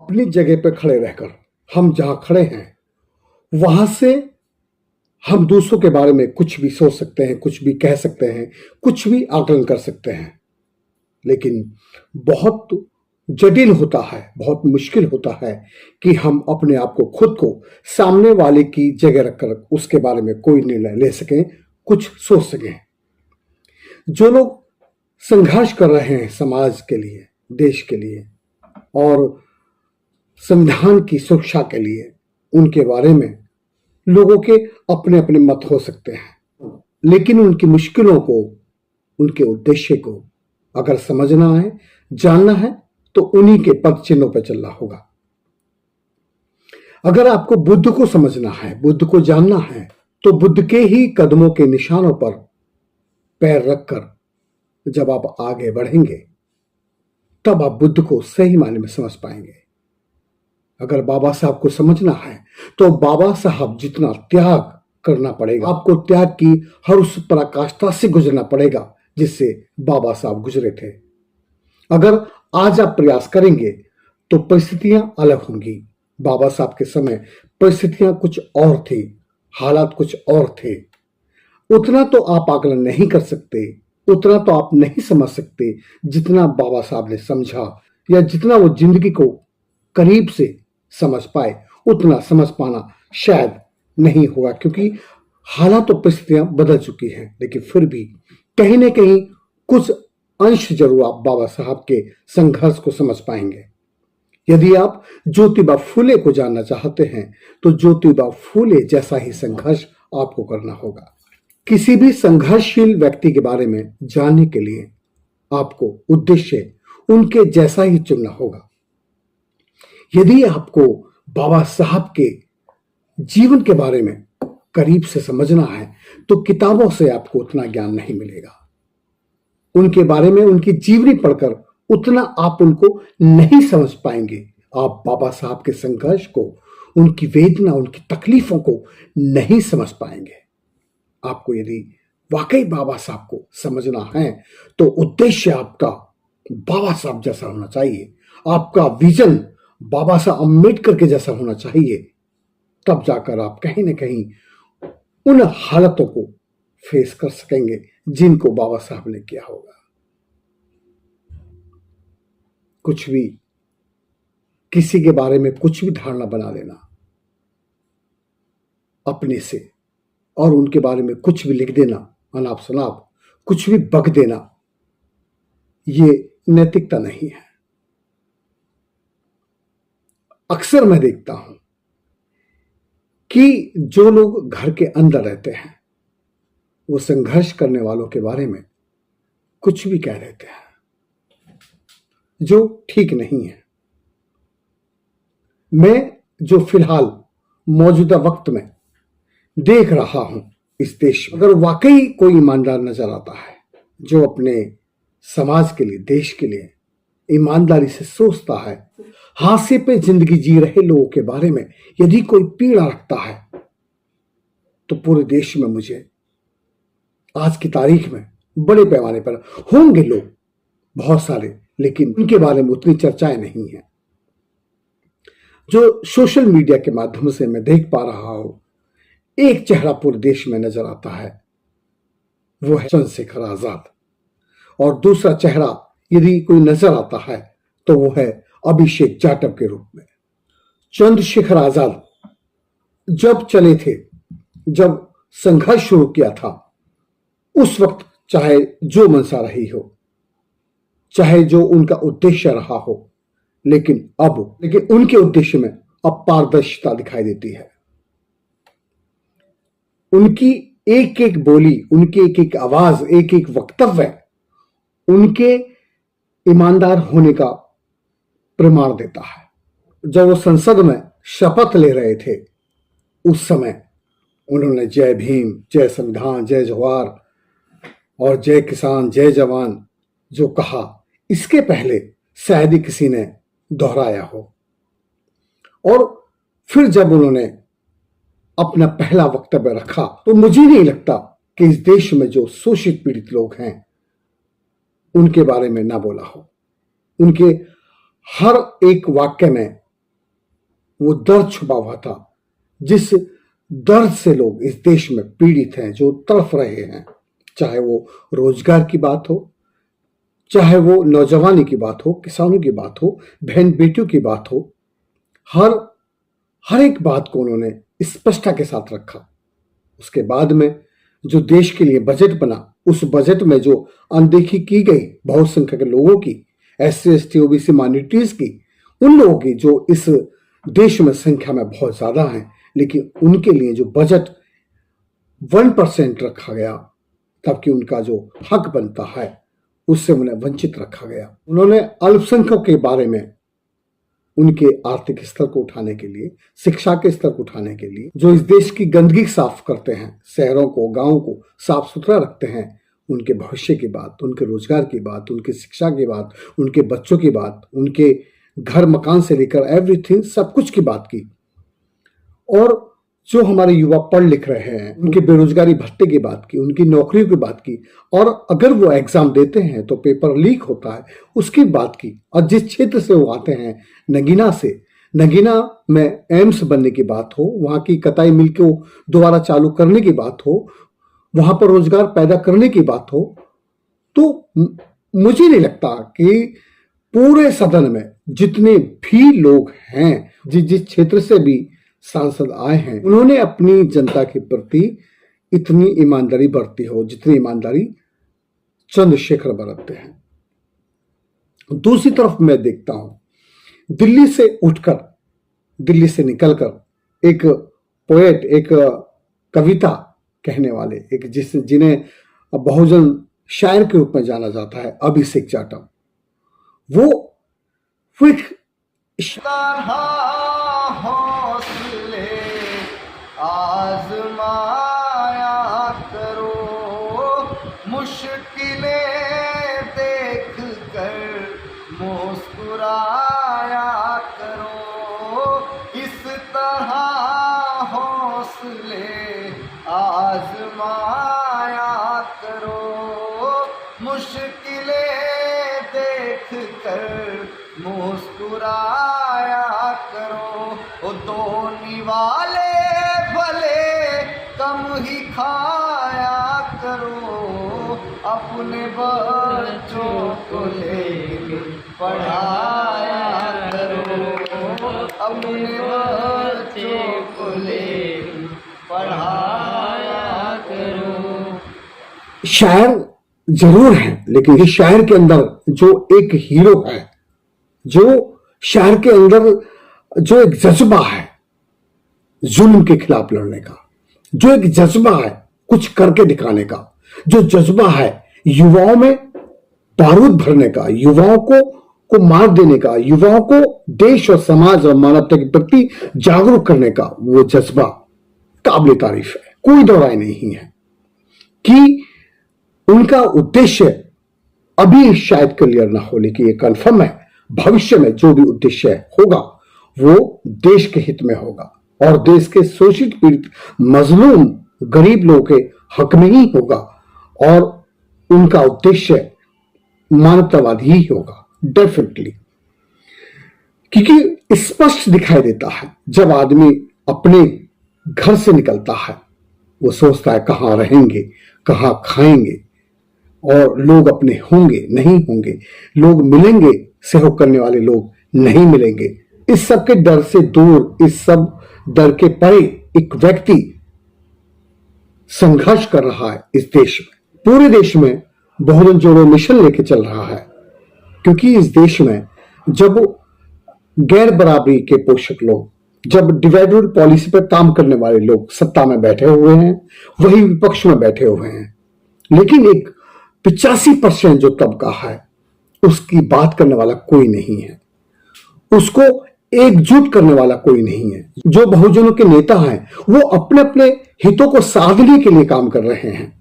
अपनी जगह पर खड़े रहकर हम जहां खड़े हैं वहां से हम दूसरों के बारे में कुछ भी सोच सकते हैं, कुछ भी कह सकते हैं, कुछ भी आकलन कर सकते हैं, लेकिन बहुत जटिल होता है, बहुत मुश्किल होता है कि हम अपने आप को, खुद को सामने वाले की जगह रखकर उसके बारे में कोई निर्णय ले सकें, कुछ सोच सकें। जो लोग संघर्ष कर रहे हैं समाज के लिए, देश के लिए और संविधान की सुरक्षा के लिए, उनके बारे में लोगों के अपने अपने मत हो सकते हैं, लेकिन उनकी मुश्किलों को, उनके उद्देश्य को अगर समझना है, जानना है, तो उन्हीं के पद चिन्हों पर चलना होगा। अगर आपको बुद्ध को समझना है, बुद्ध को जानना है, तो बुद्ध के ही कदमों के निशानों पर पैर रखकर जब आप आगे बढ़ेंगे तब आप बुद्ध को सही मायने में समझ पाएंगे। अगर बाबा साहब को समझना है तो बाबा साहब जितना त्याग करना पड़ेगा, आपको त्याग की हर उस पराकाष्ठा से गुजरना पड़ेगा जिससे बाबा साहब गुजरे थे। अगर आज आप प्रयास करेंगे तो परिस्थितियां अलग होंगी। बाबा साहब के समय परिस्थितियां कुछ और थी, हालात कुछ और थे। उतना तो आप आकलन नहीं कर सकते, उतना तो आप नहीं समझ सकते जितना बाबा साहब ने समझा, या जितना वो जिंदगी को करीब से समझ पाए, उतना समझ पाना शायद नहीं होगा, क्योंकि हालात और परिस्थितियां बदल चुकी हैं। लेकिन फिर भी कहीं ना कहीं कुछ अंश जरूर आप बाबा साहब के संघर्ष को समझ पाएंगे। यदि आप ज्योतिबा फूले को जानना चाहते हैं तो ज्योतिबा फूले जैसा ही संघर्ष आपको करना होगा। किसी भी संघर्षशील व्यक्ति के बारे में जानने के लिए आपको उद्देश्य उनके जैसा ही चुनना होगा। यदि आपको बाबा साहब के जीवन के बारे में करीब से समझना है तो किताबों से आपको उतना ज्ञान नहीं मिलेगा। उनके बारे में उनकी जीवनी पढ़कर उतना आप उनको नहीं समझ पाएंगे। आप बाबा साहब के संघर्ष को, उनकी वेदना, उनकी तकलीफों को नहीं समझ पाएंगे। आपको यदि वाकई बाबा साहब को समझना है तो उद्देश्य आपका बाबा साहब जैसा होना चाहिए, आपका विजन बाबा साहब अम्बेडकर के जैसा होना चाहिए। तब जाकर आप कहीं ना कहीं उन हालतों को फेस कर सकेंगे जिनको बाबा साहब ने किया होगा। कुछ भी, किसी के बारे में कुछ भी धारणा बना लेना अपने से, और उनके बारे में कुछ भी लिख देना, अनाप शनाप कुछ भी बक देना, ये नैतिकता नहीं है। अक्सर मैं देखता हूं कि जो लोग घर के अंदर रहते हैं वो संघर्ष करने वालों के बारे में कुछ भी कह देते हैं जो ठीक नहीं है। मैं जो फिलहाल मौजूदा वक्त में देख रहा हूं इस देश में, अगर वाकई कोई ईमानदार नजर आता है जो अपने समाज के लिए, देश के लिए ईमानदारी से सोचता है, हाशिए पे जिंदगी जी रहे लोगों के बारे में यदि कोई पीड़ा रखता है, तो पूरे देश में मुझे आज की तारीख में बड़े पैमाने पर होंगे लोग, बहुत सारे, लेकिन उनके बारे में उतनी चर्चाएं नहीं है। जो सोशल मीडिया के माध्यम से मैं देख पा रहा हूं, एक चेहरा पूरे देश में नजर आता है, वो है चंद्रशेखर आजाद, और दूसरा चेहरा यदि कोई नजर आता है तो वो है अभिषेक जाटव के रूप में। चंद्रशेखर आजाद जब चले थे, जब संघर्ष शुरू किया था, उस वक्त चाहे जो मंशा रही हो, चाहे जो उनका उद्देश्य रहा हो, लेकिन उनके उद्देश्य में अब पारदर्शिता दिखाई देती है। उनकी एक एक बोली, उनकी एक एक आवाज, एक एक वक्तव्य उनके ईमानदार होने का प्रमाण देता है। जब वो संसद में शपथ ले रहे थे, उस समय उन्होंने जय भीम, जय संविधान, जय जवाहर और जय किसान, जय जवान जो कहा, इसके पहले शायद ही किसी ने दोहराया हो। और फिर जब उन्होंने अपना पहला वक्तव्य रखा तो मुझे नहीं लगता कि इस देश में जो शोषित पीड़ित लोग हैं उनके बारे में ना बोला हो। उनके हर एक वाक्य में वो दर्द छुपा हुआ था, जिस दर्द से लोग इस देश में पीड़ित हैं, जो तड़फ रहे हैं, चाहे वो रोजगार की बात हो, चाहे वो नौजवानी की बात हो, किसानों की बात हो, बहन बेटियों की बात हो, हर एक बात को उन्होंने स्पष्टता के साथ रखा। उसके बाद में जो देश के लिए बजट बना, उस बजट में जो अनदेखी की गई बहुसंख्यक लोगों की, SC ST OBC माइनॉरिटीज की, उन लोगों की जो इस देश में संख्या में बहुत ज्यादा हैं, लेकिन उनके लिए जो बजट 1% रखा गया, तबकि उनका जो हक बनता है उससे उन्हें वंचित रखा गया। उन्होंने अल्पसंख्यकों के बारे में, उनके आर्थिक स्तर को उठाने के लिए, शिक्षा के स्तर को उठाने के लिए, जो इस देश की गंदगी साफ करते हैं, शहरों को, गांवों को साफ सुथरा रखते हैं, उनके भविष्य की बात, उनके रोजगार की बात, उनकी शिक्षा की बात, उनके बच्चों की बात, उनके घर मकान से लेकर एवरीथिंग, सब कुछ की बात की। और जो हमारे युवा पढ़ लिख रहे हैं, उनके बेरोजगारी भत्ते की बात की, उनकी नौकरियों की बात की, और अगर वो एग्जाम देते हैं तो पेपर लीक होता है उसकी बात की। और जिस क्षेत्र से वो आते हैं, नगीना से, नगीना में एम्स बनने की बात हो, वहां की कताई मिल को दोबारा चालू करने की बात हो, वहां पर रोजगार पैदा करने की बात हो, तो मुझे नहीं लगता कि पूरे सदन में जितने भी लोग हैं, जिस क्षेत्र से भी सांसद आए हैं, उन्होंने अपनी जनता के प्रति इतनी ईमानदारी बरती हो जितनी ईमानदारी चंद्रशेखर बरतते हैं। दूसरी तरफ मैं देखता हूं, दिल्ली से उठकर, दिल्ली से निकलकर एक पोएट, एक कविता कहने वाले, एक जिन्हें बहुजन शायर के रूप में जाना जाता है, अभिषेक जाटव, वो एक हौसले आजमाया करो, मुश्किलें देख कर मुस्कुराया करो, इस तरह हौसले आजमाया करो, मुश्किलें देख कर मुस्कुराया करो। ओ दोनी वाले भले कम ही खाया करो, अपने बच्चों को लेके पढ़ाया करो, अपने बच्चों को लेके पढ़ाया करो। शायर जरूर है, लेकिन इस शायर के अंदर जो एक हीरो है, जो शायर के अंदर जो एक जज्बा है जुल्म के खिलाफ लड़ने का, जो एक जज्बा है कुछ करके दिखाने का, जो जज्बा है युवाओं में बारूद भरने का, युवाओं को मार देने का, युवाओं को देश और समाज और मानवता के प्रति जागरूक करने का, वो जज्बा काबिल तारीफ है। कोई दो राय नहीं है कि उनका उद्देश्य अभी शायद क्लियर ना हो, लेकिन ये कंफर्म है भविष्य में जो भी उद्देश्य होगा वो देश के हित में होगा और देश के शोषित, पीड़ित, मजलूम, गरीब लोगों के हक में ही होगा, और उनका उद्देश्य मानवतावादी ही होगा डेफिनेटली। क्योंकि स्पष्ट दिखाई देता है जब आदमी अपने घर से निकलता है, वो सोचता है कहां रहेंगे, कहां खाएंगे, और लोग अपने होंगे नहीं होंगे, लोग मिलेंगे, सहयोग करने वाले लोग नहीं मिलेंगे। इस सब के डर से दूर, इस सब डर के परे एक व्यक्ति संघर्ष कर रहा है इस देश में, पूरे देश में बहुजन जोड़ो मिशन लेके चल रहा है। क्योंकि इस देश में जब गैर बराबरी के पोषक लोग, जब डिवाइडेड पॉलिसी पर काम करने वाले लोग सत्ता में बैठे हुए हैं, वही विपक्ष में बैठे हुए हैं, लेकिन एक 85% जो तबका है उसकी बात करने वाला कोई नहीं है, उसको एकजुट करने वाला कोई नहीं है। जो बहुजनों के नेता हैं वो अपने अपने हितों को साधने के लिए काम कर रहे हैं,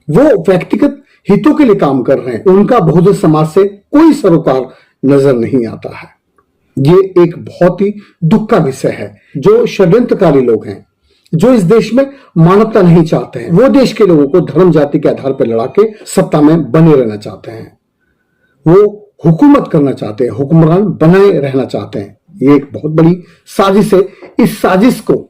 वो व्यक्तिगत हितों के लिए काम कर रहे हैं, उनका बहुजन समाज से कोई सरोकार नजर नहीं आता है। ये एक बहुत ही दुख का विषय है। जो षड्यंत्रकारी लोग हैं, जो इस देश में मानवता नहीं चाहते हैं, वो देश के लोगों को धर्म जाति के आधार पर लड़ा के सत्ता में बने रहना चाहते हैं, वो हुकूमत करना चाहते हैं, हुक्मरान बनाए रहना चाहते हैं। ये एक बहुत बड़ी साजिश है। इस साजिश को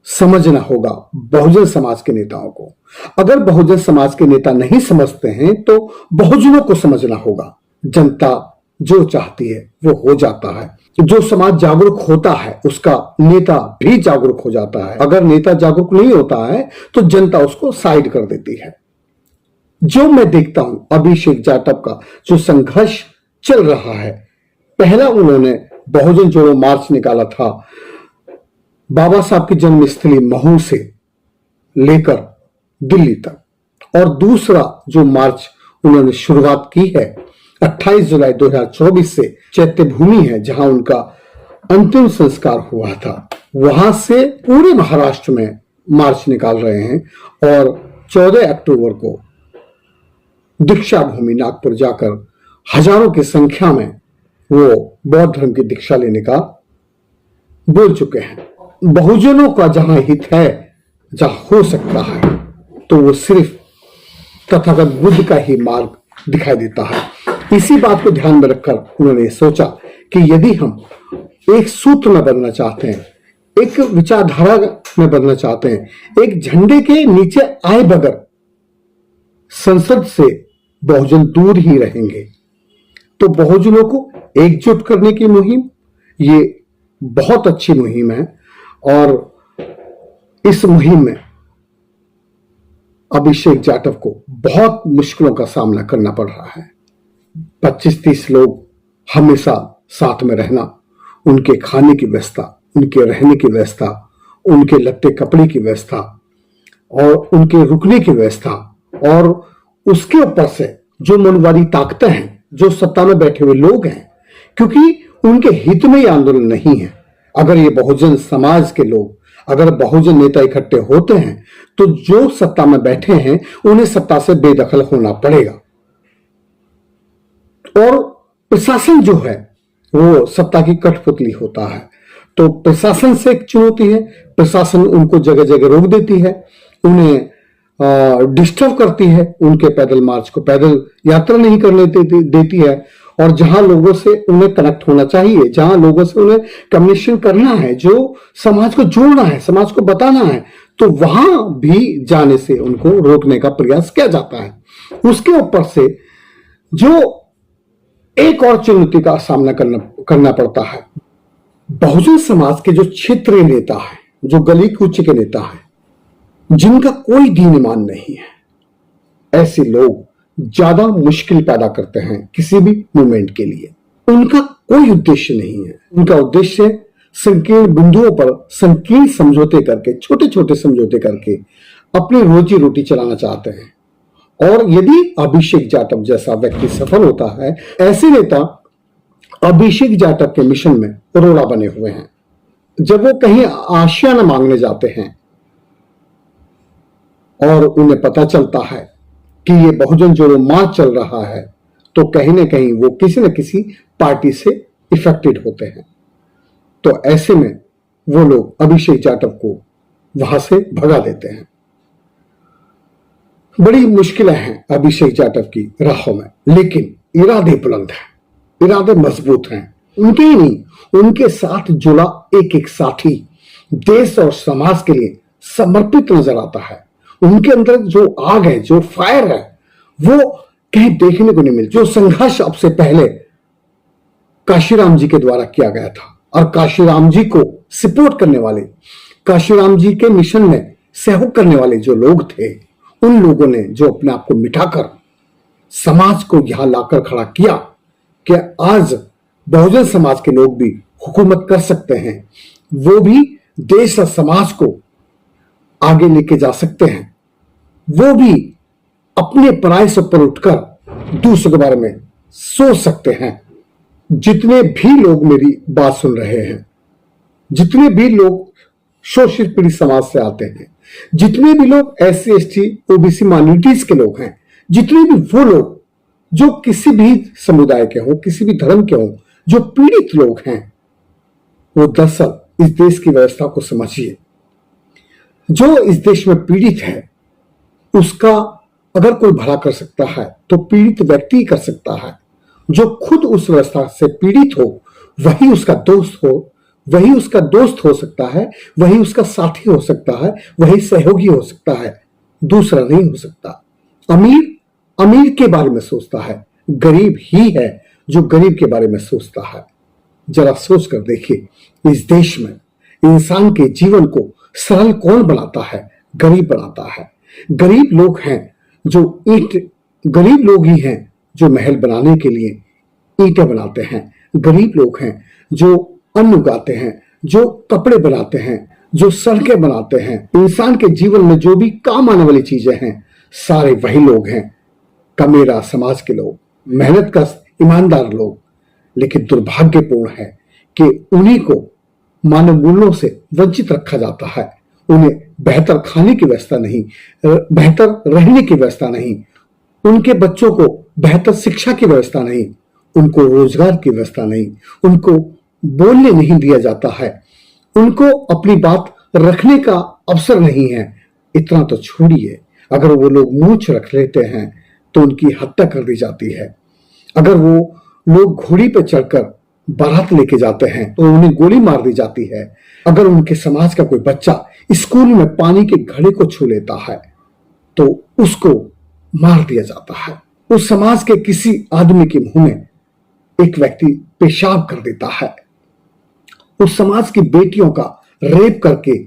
समझना होगा बहुजन समाज के नेताओं को। अगर बहुजन समाज के नेता नहीं समझते हैं तो बहुजनों को समझना होगा। जनता जो चाहती है वो हो जाता है। जो समाज जागरूक होता है उसका नेता भी जागरूक हो जाता है। अगर नेता जागरूक नहीं होता है तो जनता उसको साइड कर देती है। जो मैं देखता हूं अभिषेक जाटव का जो संघर्ष चल रहा है, पहला उन्होंने बहुजन जोड़ो मार्च निकाला था बाबा साहब की जन्मस्थली महू से लेकर दिल्ली तक, और दूसरा जो मार्च उन्होंने शुरुआत की है 28 जुलाई 2024 से चैत्य भूमि है जहां उनका अंतिम संस्कार हुआ था, वहां से पूरे महाराष्ट्र में मार्च निकाल रहे हैं। और 14 अक्टूबर को दीक्षा भूमि नागपुर जाकर हजारों की संख्या में वो बौद्ध धर्म की दीक्षा लेने का बोल चुके हैं। बहुजनों का जहां हित है, जहां हो सकता है, तो वो सिर्फ तथागत बुद्ध का ही मार्ग दिखाई देता है। इसी बात को ध्यान में रखकर उन्होंने सोचा कि यदि हम एक सूत्र में बदलना चाहते हैं, एक विचारधारा में बदलना चाहते हैं, एक झंडे के नीचे आए बगैर संसद से बहुजन दूर ही रहेंगे, तो बहुजनों को एकजुट करने की मुहिम ये बहुत अच्छी मुहिम है। और इस मुहिम में अभिषेक जाटव को बहुत मुश्किलों का सामना करना पड़ रहा है। 25-30 लोग हमेशा साथ में रहना, उनके खाने की व्यवस्था, उनके रहने की व्यवस्था, उनके लत्ते कपड़े की व्यवस्था और उनके रुकने की व्यवस्था, और उसके ऊपर से जो मनवादी ताकतें हैं, जो सत्ता में बैठे हुए लोग हैं, क्योंकि उनके हित में ये आंदोलन नहीं है। अगर ये बहुजन समाज के लोग, अगर बहुजन नेता इकट्ठे होते हैं तो जो सत्ता में बैठे हैं उन्हें सत्ता से बेदखल होना पड़ेगा। और प्रशासन जो है वो सत्ता की कठपुतली होता है, तो प्रशासन से एक चुनौती है। प्रशासन उनको जगह जगह रोक देती है, उन्हें डिस्टर्ब करती है, उनके पैदल मार्च को पैदल यात्रा नहीं करने देती है। और जहां लोगों से उन्हें कनेक्ट होना चाहिए, जहां लोगों से उन्हें कम्युनिकेशन करना है, जो समाज को जोड़ना है, समाज को बताना है, तो वहां भी जाने से उनको रोकने का प्रयास किया जाता है। उसके ऊपर से जो एक और चुनौती का सामना करना पड़ता है, बहुजन समाज के जो क्षेत्रीय नेता है, जो गली कूचे के नेता है, जिनका कोई दीन ईमान नहीं है, ऐसे लोग ज्यादा मुश्किल पैदा करते हैं किसी भी मूवमेंट के लिए। उनका कोई उद्देश्य नहीं है। उनका उद्देश्य संकीर्ण बिंदुओं पर संकीर्ण समझौते करके, छोटे छोटे समझौते करके अपनी रोजी रोटी चलाना चाहते हैं। और यदि अभिषेक जाटव जैसा व्यक्ति सफल होता है, ऐसे नेता अभिषेक जाटव के मिशन में रोड़ा बने हुए हैं। जब वो कहीं आशियाना मांगने जाते हैं और उन्हें पता चलता है कि ये बहुजन जोड़ो मार्च चल रहा है, तो कहीं ना कहीं वो किसी न किसी पार्टी से इफेक्टेड होते हैं। तो ऐसे में वो लोग अभिषेक जाटव को वहां से भगा देते हैं। बड़ी मुश्किलें हैं अभिषेक जाटव की राहों में, लेकिन इरादे बुलंद हैं, इरादे मजबूत हैं। उनके ही नहीं, उनके साथ जुड़ा एक एक साथी देश और समाज के लिए समर्पित नजर आता है। उनके अंदर जो आग है, जो फायर है, वो कहीं देखने को नहीं मिलती। जो संघर्ष अब से पहले काशीराम जी के द्वारा किया गया था, और काशीराम जी को सपोर्ट करने वाले, काशीराम जी के मिशन में सहयोग करने वाले जो लोग थे, उन लोगों ने जो अपने आप को मिटाकर समाज को यहां लाकर खड़ा किया कि आज बहुजन समाज के लोग भी हुकूमत कर सकते हैं, वो भी देश और समाज को आगे लेके जा सकते हैं, वो भी अपने पराये से ऊपर उठकर दूसरों के बारे में सोच सकते हैं। जितने भी लोग मेरी बात सुन रहे हैं, जितने भी लोग शोषित पीड़ित समाज से आते हैं, जितने भी लोग SC ST OBC माइनॉरिटीज के लोग हैं, जितने भी वो लोग जो किसी भी समुदाय के हों, किसी भी धर्म के हों, जो पीड़ित लोग हैं, वो दरअसल इस देश की व्यवस्था को समझिए। जो इस देश में पीड़ित है, उसका अगर कोई भला कर सकता है तो पीड़ित व्यक्ति कर सकता है। जो खुद उस व्यवस्था से पीड़ित हो, वही उसका दोस्त हो, वही उसका दोस्त हो सकता है, वही उसका साथी हो सकता है, वही सहयोगी हो सकता है, दूसरा नहीं हो सकता। अमीर अमीर के बारे में सोचता है, गरीब ही है जो गरीब के बारे में सोचता है। जरा सोच कर देखिए, इस देश में इंसान के जीवन को सरल कौन बनाता है? गरीब बनाता है। गरीब लोग हैं जो गरीब लोग ही हैं जो महल बनाने के लिए ईंटें बनाते हैं। गरीब लोग हैं जो अन्न उगाते हैं, जो कपड़े बनाते हैं, जो सड़कें बनाते हैं। इंसान के जीवन में जो भी काम आने वाली चीजें हैं, सारे वही लोग हैं, कमेरा समाज के लोग, मेहनत का ईमानदार लोग। लेकिन दुर्भाग्यपूर्ण है कि उन्हीं को मानव मूल्यों से वंचित रखा जाता है। उन्हें बेहतर खाने की व्यवस्था नहीं, बेहतर रहने की व्यवस्था नहीं, उनके बच्चों को बेहतर शिक्षा की व्यवस्था नहीं, उनको रोजगार की व्यवस्था नहीं, उनको बोलने नहीं दिया जाता है, उनको अपनी बात रखने का अवसर नहीं है। इतना तो छोड़िए, अगर वो लोग मूंछ रख लेते हैं तो उनकी हत्या कर दी जाती है। अगर वो लोग घोड़ी पर चढ़कर बारात लेके जाते हैं तो उन्हें गोली मार दी जाती है। अगर उनके समाज का कोई बच्चा स्कूल में पानी के घड़े को छू लेता है तो उसको मार दिया जाता है। उस समाज के किसी आदमी के मुंह में एक व्यक्ति पेशाब कर देता है। उस समाज की बेटियों का रेप करके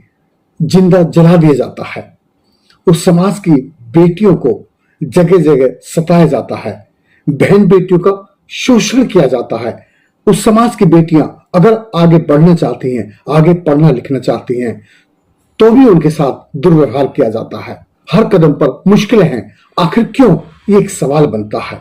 जिंदा जला दिया जाता है। उस समाज की बेटियों को जगह जगह सताया जाता है। बहन बेटियों का शोषण किया जाता है। उस समाज की बेटियां अगर आगे बढ़ना चाहती हैं, आगे पढ़ना लिखना चाहती हैं, तो भी उनके साथ दुर्व्यवहार किया जाता है। हर कदम पर मुश्किलें हैं। आखिर क्यों? ये एक सवाल बनता है।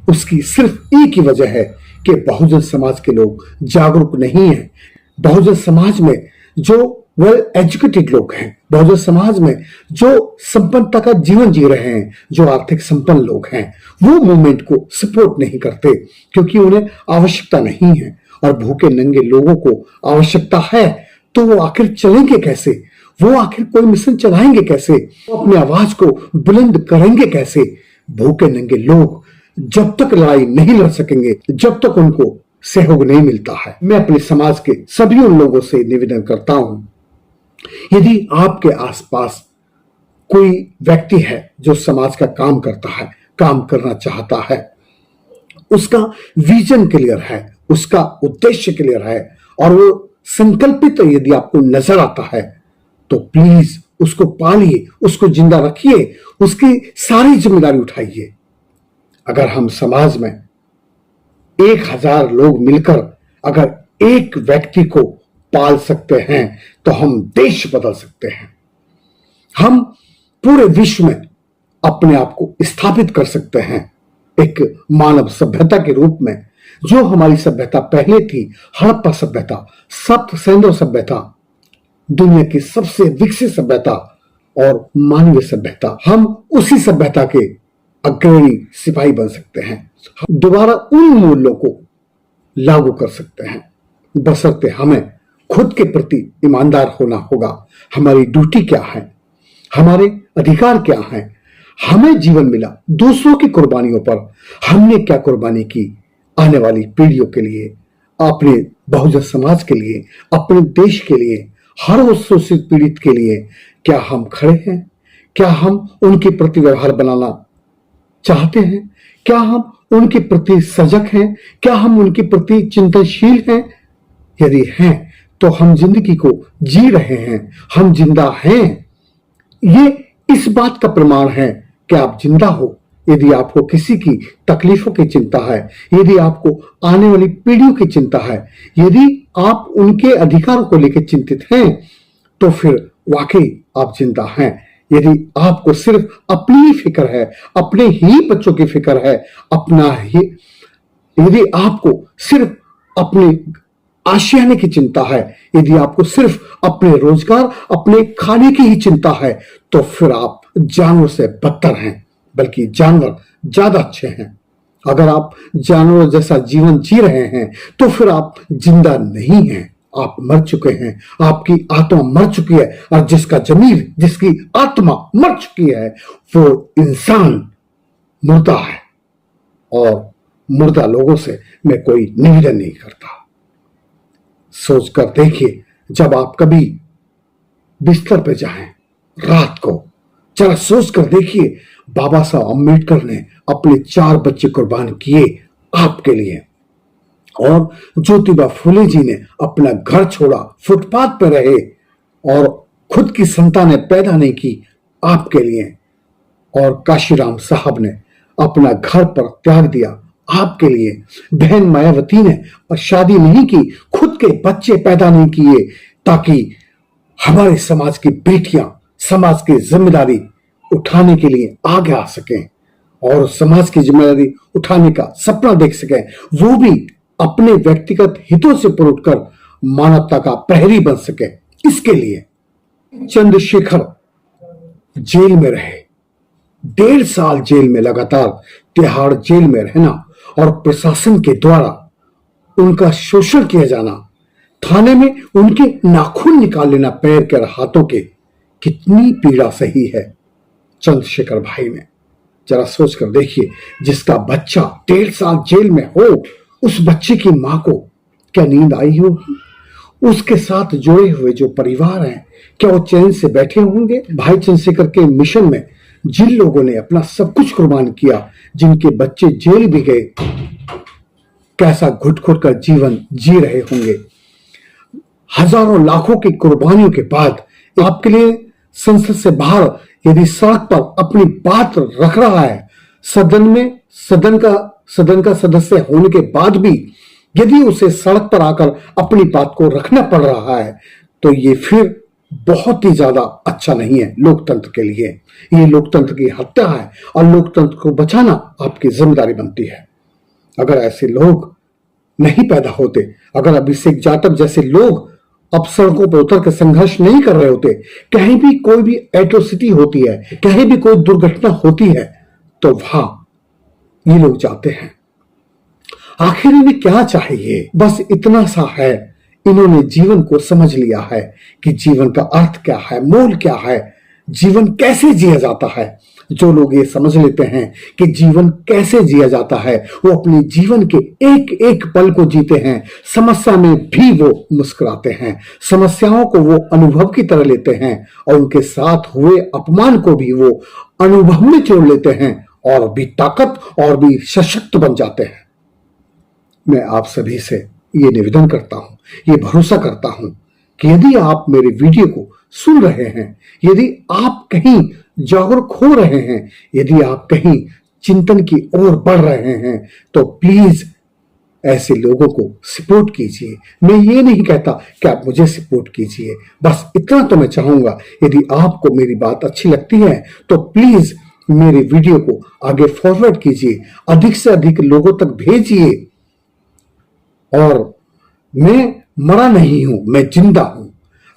उसकी सिर्फ एक ही वजह है कि बहुजन समाज के लोग जागरूक नहीं हैं। बहुजन समाज में जो वेल एजुकेटेड लोग हैं, बहुजन समाज में जो संपन्नता का जीवन जी रहे हैं, जो आर्थिक संपन्न लोग हैं, वो मूवमेंट को सपोर्ट नहीं करते क्योंकि उन्हें आवश्यकता नहीं है। और भूखे नंगे लोगों को आवश्यकता है तो वो आखिर चलेंगे कैसे? वो आखिर कोई मिशन चलाएंगे कैसे? वो अपनी आवाज को बुलंद करेंगे कैसे? भूखे नंगे लोग जब तक लड़ाई नहीं लड़ सकेंगे, जब तक उनको सहयोग नहीं मिलता है। मैं अपने समाज के सभी उन लोगों से निवेदन करता हूं, यदि आपके आसपास कोई व्यक्ति है जो समाज का काम करता है, काम करना चाहता है, उसका विजन क्लियर है, उसका उद्देश्य क्लियर है और वो संकल्पित यदि आपको नजर आता है, तो प्लीज उसको पालिए, उसको जिंदा रखिए, उसकी सारी जिम्मेदारी उठाइए। अगर हम समाज में 1000 लोग मिलकर अगर एक व्यक्ति को पाल सकते हैं तो हम देश बदल सकते हैं। हम पूरे विश्व में अपने आप को स्थापित कर सकते हैं एक मानव सभ्यता के रूप में। जो हमारी सभ्यता पहले थी, हड़प्पा सभ्यता, सप्त सिंधु सभ्यता, दुनिया की सबसे विकसित सभ्यता और मानवीय सभ्यता, हम उसी सभ्यता के अग्रणी सिपाही बन सकते हैं। दोबारा उन मूल्यों को लागू कर सकते हैं, बशर्ते हमें खुद के प्रति ईमानदार होना होगा। हमारी ड्यूटी क्या है, हमारे अधिकार क्या हैं, हमें जीवन मिला दूसरों की कुर्बानियों पर, हमने क्या कुर्बानी की आने वाली पीढ़ियों के लिए, अपने बहुजन समाज के लिए, अपने देश के लिए, हर उस शोषित पीड़ित के लिए क्या हम खड़े हैं? क्या हम उनके प्रति व्यवहार बनाना चाहते हैं? क्या हम उनके प्रति सजग हैं? क्या हम उनके प्रति चिंतनशील हैं? यदि हैं तो हम जिंदगी को जी रहे हैं, हम जिंदा हैं। ये इस बात का प्रमाण है कि आप जिंदा हो। यदि आपको किसी की तकलीफों की चिंता है, यदि आपको आने वाली पीढ़ियों की चिंता है, यदि आप उनके अधिकारों को लेकर चिंतित हैं, तो फिर वाकई आप जिंदा हैं। यदि आपको सिर्फ अपनी ही फिक्र है, अपने ही बच्चों की फिक्र है, अपना ही, यदि आपको सिर्फ अपने आशियाने की चिंता है, यदि आपको सिर्फ अपने रोजगार, अपने खाने की ही चिंता है, तो फिर आप जानवर से बदतर हैं, बल्कि जानवर ज्यादा अच्छे हैं। अगर आप जानवर जैसा जीवन जी रहे हैं तो फिर आप जिंदा नहीं हैं, आप मर चुके हैं, आपकी आत्मा मर चुकी है। और जिसका जमीर, जिसकी आत्मा मर चुकी है, वो इंसान मुर्दा है। और मुर्दा लोगों से मैं कोई निवेदन नहीं करता। सोचकर देखिए, जब आप कभी बिस्तर पे जाएं रात को, जरा सोचकर देखिए, बाबा साहब अम्बेडकर ने अपने 4 बच्चे कुर्बान किए आपके लिए, और ज्योतिबा फुले जी ने अपना घर छोड़ा, फुटपाथ पर रहे और खुद की संतानें पैदा नहीं की आपके लिए, और काशीराम साहब ने अपना घर पर त्याग दिया आपके लिए, बहन मायावती ने और शादी नहीं की, खुद के बच्चे पैदा नहीं किए ताकि हमारे समाज की बेटियां समाज की जिम्मेदारी उठाने के लिए आगे आ सकें और समाज की जिम्मेदारी उठाने का सपना देख सकें, वो भी अपने व्यक्तिगत हितों से पर उठकर मानवता का प्रहरी बन सके। इसके लिए चंद्रशेखर जेल में रहे, 1.5 साल जेल में लगातार तिहाड़ जेल में रहना और प्रशासन के द्वारा उनका शोषण किया जाना, थाने में उनके नाखून निकाल लेना पैर के और हाथों के, कितनी पीड़ा सही है चंद्रशेखर भाई ने। जरा सोच कर देखिए, जिसका बच्चा 1.5 साल जेल में हो, उस बच्चे की मां को क्या नींद आई होगी? उसके साथ जुड़े हुए जो परिवार हैं, क्या वो चैन से बैठे होंगे? भाई चंद्रशेखर के मिशन में जिन लोगों ने अपना सब कुछ कुर्बान किया, जिनके बच्चे जेल भी गए, कैसा घुट घुट कर जीवन जी रहे होंगे। हजारों लाखों की कुर्बानियों के बाद आपके लिए संसद से बाहर यदि सड़क पर अपनी बात रख रहा है, सदन का सदस्य होने के बाद भी यदि उसे सड़क पर आकर अपनी बात को रखना पड़ रहा है, तो ये फिर बहुत ही ज्यादा अच्छा नहीं है लोकतंत्र के लिए। ये लोकतंत्र की हत्या है और लोकतंत्र को बचाना आपकी जिम्मेदारी बनती है। अगर ऐसे लोग नहीं पैदा होते, अगर अभिषेक जाटव जैसे लोग अब सड़कों पर उतर के संघर्ष नहीं कर रहे होते, कहीं भी कोई भी एट्रोसिटी होती है, कहीं भी कोई दुर्घटना होती है, तो वहां ये लोग जाते हैं। आखिर इन्हें क्या चाहिए? बस इतना सा है, इन्होंने जीवन को समझ लिया है कि जीवन का अर्थ क्या है, मोल क्या है, जीवन कैसे जिया जाता है। जो लोग ये समझ लेते हैं कि जीवन कैसे जिया जाता है, वो अपने जीवन के एक एक पल को जीते हैं, समस्या में भी वो मुस्कुराते हैं, समस्याओं को वो अनुभव की तरह लेते हैं और उनके साथ हुए अपमान को भी वो अनुभव में जोड़ लेते हैं और भी ताकत और भी सशक्त बन जाते हैं। मैं आप सभी से ये निवेदन करता हूं, ये भरोसा करता हूं कि यदि आप मेरे वीडियो को सुन रहे हैं, यदि आप कहीं जागरूक हो रहे हैं, यदि आप कहीं चिंतन की ओर बढ़ रहे हैं, तो प्लीज ऐसे लोगों को सपोर्ट कीजिए। मैं ये नहीं कहता कि आप मुझे सपोर्ट कीजिए, बस इतना तो मैं चाहूंगा, यदि आपको मेरी बात अच्छी लगती है तो प्लीज मेरे वीडियो को आगे फॉरवर्ड कीजिए, अधिक से अधिक लोगों तक भेजिए। और मैं मरा नहीं हूं, मैं जिंदा हूं।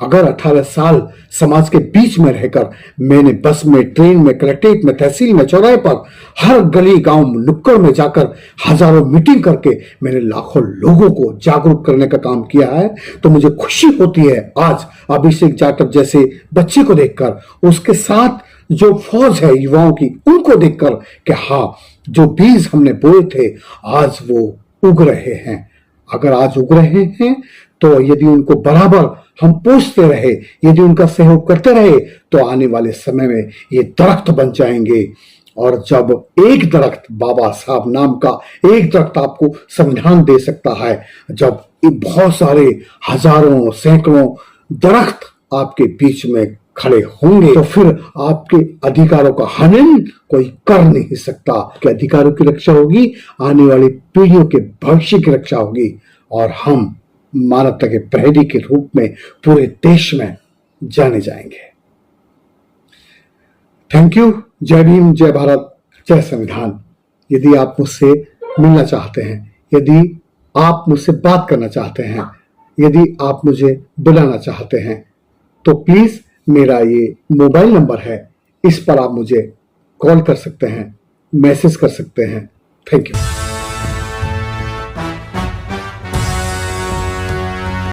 अगर 18 साल समाज के बीच में रहकर मैंने बस में, ट्रेन में, कलेक्ट्रेट में, तहसील में, चौराहे पर, हर गली गांव नुक्कड़ में जाकर हजारों मीटिंग करके मैंने लाखों लोगों को जागरूक करने का काम किया है, तो मुझे खुशी होती है आज अभिषेक जाटव जैसे बच्चे को देखकर, उसके साथ जो फौज है युवाओं की, उनको देखकर कि हाँ, जो बीज हमने बोए थे आज वो उग रहे हैं। अगर आज उग रहे हैं तो यदि उनको बराबर हम पोषते रहे, यदि उनका सहयोग करते रहे, तो आने वाले समय में ये दरख्त बन जाएंगे। और जब एक दरख्त, बाबा साहब नाम का एक दरख्त आपको संविधान दे सकता है, जब बहुत सारे हजारों सैकड़ों दरख्त आपके बीच में खड़े होंगे, तो फिर आपके अधिकारों का हनन कोई कर नहीं सकता। कि अधिकारों की रक्षा होगी, आने वाली पीढ़ियों के भविष्य की रक्षा होगी और हम मानवता के प्रहरी के रूप में पूरे देश में जाने जाएंगे। Thank you. जय भीम, जय भारत, जय संविधान। यदि आप मुझसे मिलना चाहते हैं, यदि आप मुझसे बात करना चाहते हैं, यदि आप मुझे बुलाना चाहते हैं, तो प्लीज मेरा ये मोबाइल नंबर है, इस पर आप मुझे कॉल कर सकते हैं, मैसेज कर सकते हैं। Thank you.